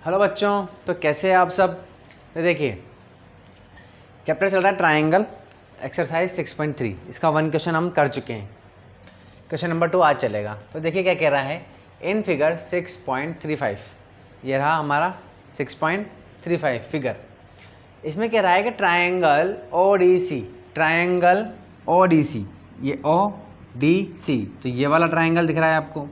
Hello बच्चों, तो कैसे हैं आप सब। तो देखिए, चैप्टर चल रहा है ट्रायंगल, एक्सरसाइज 6.3। इसका 1 क्वेश्चन हम कर चुके हैं। क्वेश्चन नंबर 2 आज चलेगा। तो देखिए क्या कह रहा है इन फिगर 6.35। ये रहा हमारा 6.35 फिगर। इसमें कह रहा है कि ट्रायंगल ODC, ट्रायंगल ODC, ये ODC, तो ये वाला ट्रायंगल दिख रहा है आपको,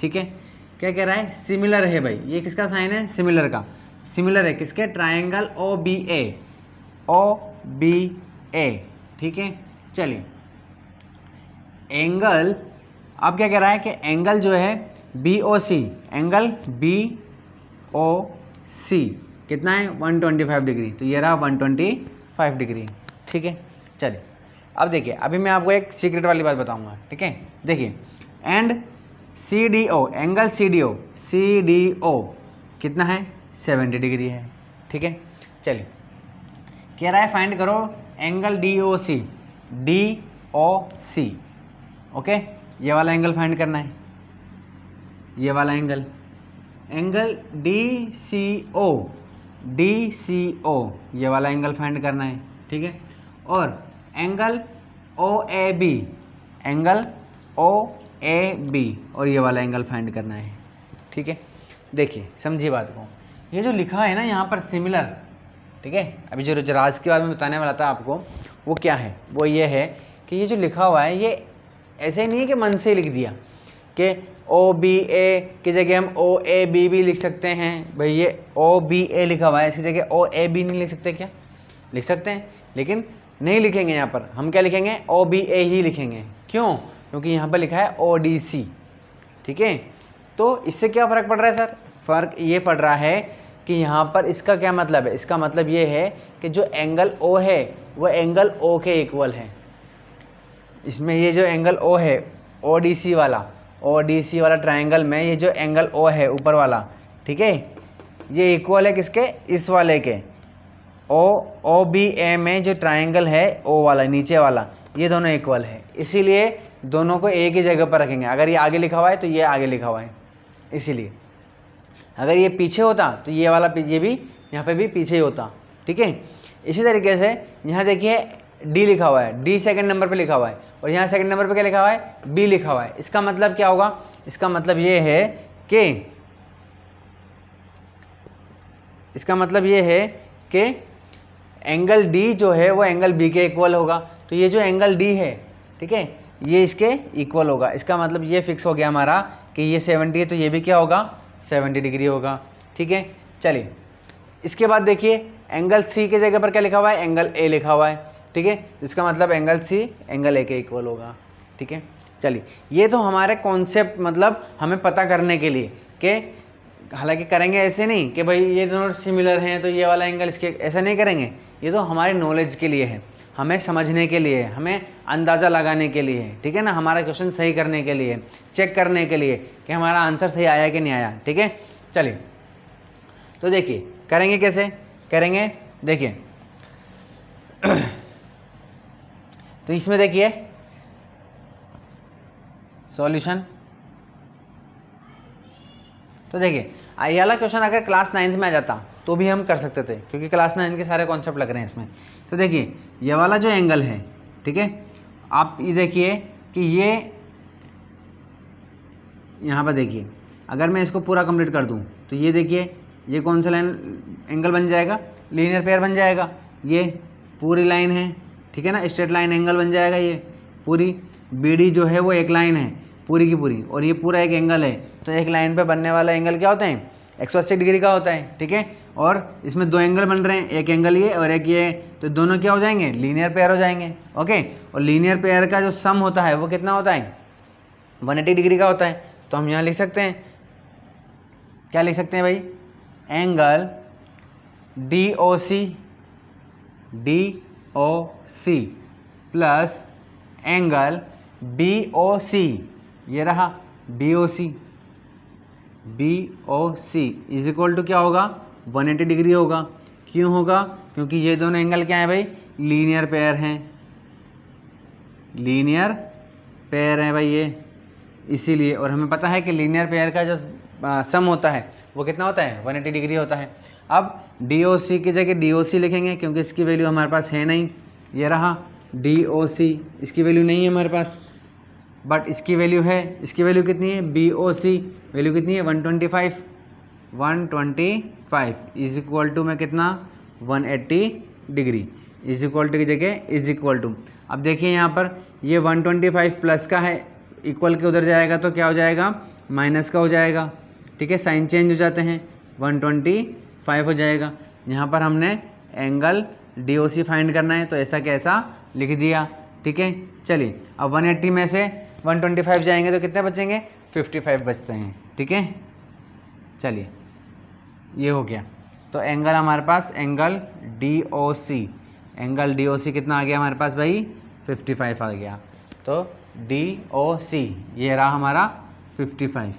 ठीक है। क्या कह रहा है, सिमिलर है भाई। ये किसका साइन है, सिमिलर का। सिमिलर है किसके, ट्रायंगल OBA, OBA, ठीक है। चलिए, एंगल, अब क्या कह रहा है कि एंगल जो है BOC, एंगल BOC कितना है 125 डिग्री। तो ये रहा 125 डिग्री, ठीक है। चलिए, अब देखिए, अभी मैं आपको एक सीक्रेट वाली बात बताऊंगा, ठीक है। देखिए, एंड CDO, एंगल CDO कितना है 70 डिग्री है, ठीक है। चलिए, कह रहा है फाइंड करो एंगल DOC, ओके। ये वाला एंगल फाइंड करना है, ये वाला एंगल DCO, ये वाला एंगल फाइंड करना है, ठीक है। और एंगल OAB, एंगल OAB, और ये वाला एंगल फाइंड करना है, ठीक है। देखिए, समझिए बात को, ये जो लिखा है ना यहाँ पर सिमिलर, ठीक है। अभी जो राज के बारे में बताने वाला था आपको, वो क्या है, वो ये है कि ये जो लिखा हुआ है ये ऐसे नहीं है कि मन से लिख दिया कि OBA की जगह हम OAB भी लिख सकते हैं। भाई ये OBA लिखा हुआ है, इसकी जगह OAB नहीं लिख सकते क्या, लिख सकते हैं, लेकिन नहीं लिखेंगे। यहाँ पर हम क्या लिखेंगे, OBA ही लिखेंगे। क्यों, क्योंकि यहाँ पर लिखा है ODC, ठीक है। तो इससे क्या फ़र्क पड़ रहा है सर, फ़र्क ये पड़ रहा है कि यहाँ पर इसका क्या मतलब है, इसका मतलब ये है कि जो एंगल O है वो एंगल O के इक्वल है। इसमें ये जो एंगल O है ODC वाला ट्रायंगल में ये जो एंगल O है ऊपर वाला, ठीक है, ये इक्वल है किसके, इस वाले के। OBA में जो ट्रायंगल है O वाला नीचे वाला, ये दोनों इक्वल है, इसीलिए दोनों को एक ही जगह पर रखेंगे। अगर ये आगे लिखा हुआ है तो ये आगे लिखा हुआ है, इसीलिए। अगर ये पीछे होता तो ये वाला ये भी यहाँ पे भी पीछे ही होता, ठीक है। इसी तरीके से यहाँ देखिए D लिखा हुआ है, D सेकंड नंबर पे लिखा हुआ है, और यहाँ सेकंड नंबर पे क्या लिखा हुआ है, B लिखा हुआ है। इसका मतलब क्या होगा, इसका मतलब ये है कि एंगल D जो है वो एंगल B के इक्वल होगा। तो ये जो एंगल D है, ठीक है, ये इसके इक्वल होगा। इसका मतलब ये फिक्स हो गया हमारा कि ये 70 है तो ये भी क्या होगा, 70 डिग्री होगा, ठीक है। चलिए, इसके बाद देखिए एंगल C के जगह पर क्या लिखा हुआ है, एंगल A लिखा हुआ है, ठीक है। तो इसका मतलब एंगल C एंगल A के इक्वल होगा, ठीक है। चलिए, ये तो हमारे कॉन्सेप्ट, मतलब हमें पता करने के लिए कि, हालांकि करेंगे ऐसे नहीं कि भाई ये दोनों सिमिलर हैं तो ये वाला एंगल इसके, ऐसा नहीं करेंगे। ये तो हमारी नॉलेज के लिए है, हमें समझने के लिए, हमें अंदाज़ा लगाने के लिए, ठीक है ना, हमारा क्वेश्चन सही करने के लिए, चेक करने के लिए कि हमारा आंसर सही आया कि नहीं आया, ठीक है। चलिए, तो देखिए करेंगे, कैसे करेंगे, देखिए तो इसमें देखिए सॉल्यूशन। तो देखिए, ये वाला क्वेश्चन अगर क्लास 9th में आ जाता तो भी हम कर सकते थे, क्योंकि क्लास 9 के सारे कॉन्सेप्ट लग रहे हैं इसमें। तो देखिए, ये वाला जो एंगल है, ठीक है, आप ये देखिए कि ये यहाँ पर देखिए, अगर मैं इसको पूरा कंप्लीट कर दूँ तो ये देखिए, ये कौन सा लाइन एंगल बन जाएगा, लीनियर पेयर बन जाएगा। ये पूरी लाइन है, ठीक है ना, स्ट्रेट लाइन एंगल बन जाएगा। ये पूरी BD जो है वो एक लाइन है पूरी की पूरी, और ये पूरा एक एंगल है। तो एक लाइन पे बनने वाला एंगल क्या होता है, 180 डिग्री का होता है, ठीक है। और इसमें दो एंगल बन रहे हैं, एक एंगल ये और एक ये, तो दोनों क्या हो जाएंगे, लीनियर पेयर हो जाएंगे, ओके। और लीनियर पेयर का जो सम होता है वो कितना होता है, 180 डिग्री का होता है। तो हम यहाँ लिख सकते हैं, क्या लिख सकते हैं भाई, angle DOC plus angle BOC, ये रहा BOC इज इक्वल टू क्या होगा, 180 डिग्री होगा। क्यों होगा, क्योंकि ये दोनों एंगल क्या है भाई, लीनियर पेयर हैं, लीनियर पेयर है भाई ये, इसीलिए। और हमें पता है कि लीनियर पेयर का जो सम होता है वो कितना होता है 180 डिग्री होता है। अब DOC की जगह DOC लिखेंगे क्योंकि इसकी वैल्यू हमारे पास है नहीं, ये रहा DOC, इसकी वैल्यू नहीं है हमारे पास, बट इसकी वैल्यू है, इसकी वैल्यू कितनी है BOC वैल्यू कितनी है 125 इज इक्वल टू में कितना 180 डिग्री, इज इक्वल टू की जगह इज इक्वल टू। अब देखिए यहाँ पर ये 125 प्लस का है, इक्वल के उधर जाएगा तो क्या हो जाएगा माइनस का हो जाएगा, ठीक है, साइन चेंज हो जाते हैं 125 हो जाएगा। यहाँ पर हमने एंगल DOC फाइंड करना है तो ऐसा कैसा लिख दिया, ठीक है। चलिए अब 180 में से 125 जाएंगे तो कितने बचेंगे 55 बचते हैं, ठीक है। चलिए ये हो गया, तो एंगल हमारे पास एंगल DOC कितना आ गया हमारे पास भाई 55 आ गया, तो DOC ये रहा हमारा 55,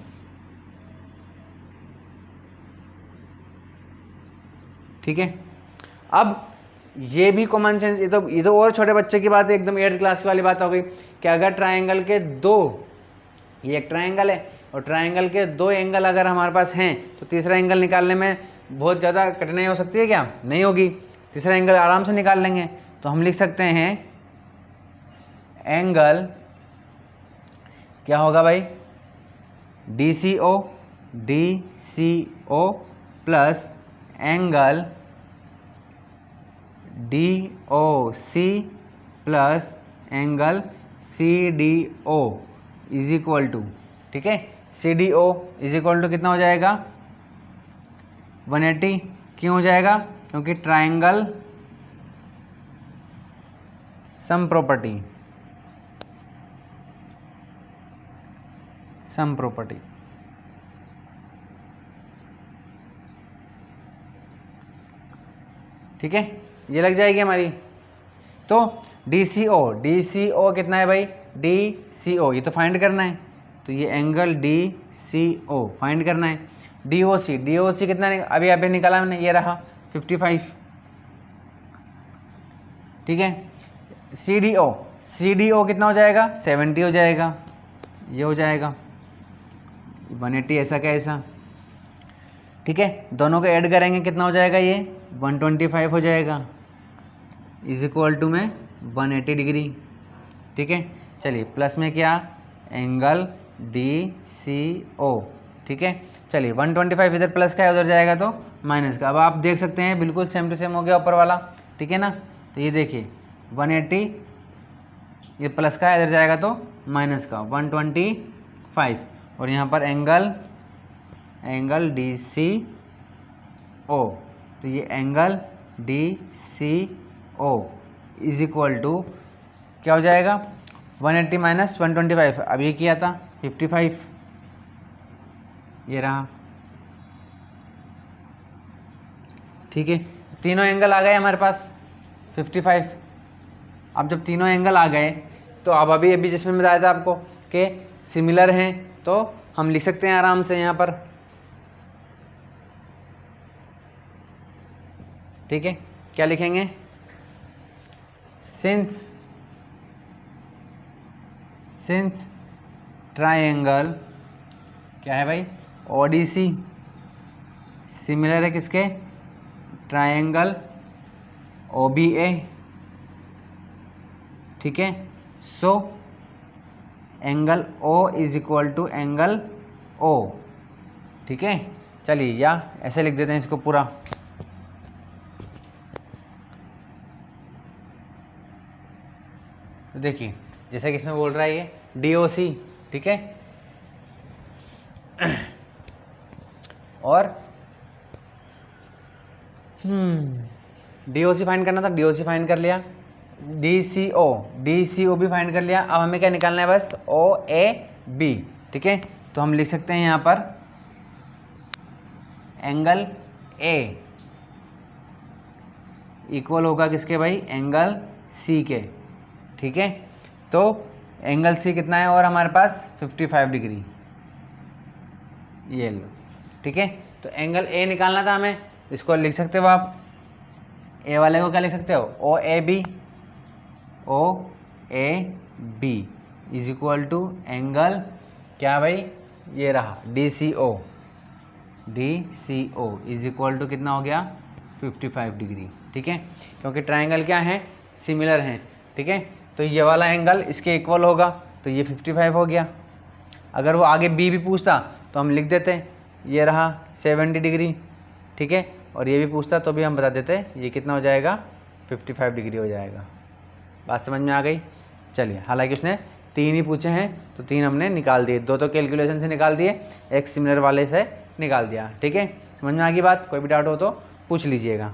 ठीक है। अब ये भी कॉमन सेंस, ये तो और छोटे बच्चे की बात है, एकदम 8th क्लास वाली बात हो गई कि अगर ट्रायंगल के ये एक ट्रायंगल है और ट्रायंगल के 2 एंगल अगर हमारे पास हैं तो तीसरा एंगल निकालने में बहुत ज़्यादा कठिनाई हो सकती है क्या, नहीं होगी, तीसरा एंगल आराम से निकाल लेंगे। तो हम लिख सकते हैं एंगल क्या होगा भाई DCO plus angle DOC plus angle CDO is equal to, ठीक है, CDO इज इक्वल टू कितना हो जाएगा 180, क्यों हो जाएगा क्योंकि ट्रायंगल सम प्रॉपर्टी ठीक है, ये लग जाएगी हमारी। तो DCO कितना है भाई DCO ये तो फाइंड करना है, तो ये एंगल DCO फाइंड करना है। DOC कितना अभी अभी निकाला मैंने, ये रहा 55, ठीक है। CDO कितना हो जाएगा 70 हो जाएगा, ये हो जाएगा 180 ऐसा का ऐसा, ठीक है। दोनों को ऐड करेंगे कितना हो जाएगा ये 125 हो जाएगा इज इक्वल टू में 180 डिग्री, ठीक है। चलिए प्लस में क्या एंगल DCO, ठीक है। चलिए 125 इधर प्लस का है उधर जाएगा तो माइनस का। अब आप देख सकते हैं बिल्कुल सेम टू सेम हो गया ऊपर वाला, ठीक है ना। तो ये देखिए 180 ये प्लस का है इधर जाएगा तो माइनस का 125, और यहाँ पर एंगल DCO, तो ये angle DCO is equal to क्या हो जाएगा 180 माइनस 125, अब ये किया था 55, ये रहा, ठीक है। तीनों एंगल आ गए हमारे पास 55। अब जब तीनों एंगल आ गए तो अब अभी जिसमें बताया था आपको कि सिमिलर हैं तो हम लिख सकते हैं आराम से यहाँ पर, ठीक है। क्या लिखेंगे सिंस ट्रायंगल क्या है भाई ODC सिमिलर है किसके ट्रायंगल OBA, ठीक है। So angle O is equal to angle O, ठीक है। चलिए या ऐसे लिख देते हैं इसको पूरा, तो देखिए जैसे कि इसमें बोल रहा है ये DOC, ठीक है, और DOC फाइंड करना था, DOC फाइंड कर लिया, DCO भी फाइंड कर लिया। अब हमें क्या निकालना है बस OAB, ठीक है। तो हम लिख सकते हैं यहाँ पर एंगल A इक्वल होगा किसके भाई एंगल C के, ठीक है। तो एंगल C कितना है और हमारे पास 55 डिग्री, ये लो, ठीक है। तो एंगल A निकालना था हमें, इसको लिख सकते हो आप, A वाले को क्या लिख सकते हो OAB is equal to angle क्या भाई ये रहा DCO, DCO is equal to कितना हो गया 55 डिग्री। ठीक है, क्योंकि ट्रायंगल क्या है, सिमिलर हैं। ठीक है, तो ये वाला एंगल इसके इक्वल होगा, तो ये 55 हो गया। अगर वो आगे बी भी पूछता तो हम लिख देते ये रहा 70 डिग्री। ठीक है, और ये भी पूछता तो भी हम बता देते ये कितना हो जाएगा 55 डिग्री हो जाएगा। बात समझ में आ गई? चलिए, हालांकि उसने 3 ही पूछे हैं तो 3 हमने निकाल दिए, 2 तो कैलकुलेशन से निकाल दिए, एक सिमिलर वाले से निकाल दिया। ठीक है, समझ में आ गई बात? कोई भी डाउट हो तो पूछ लीजिएगा।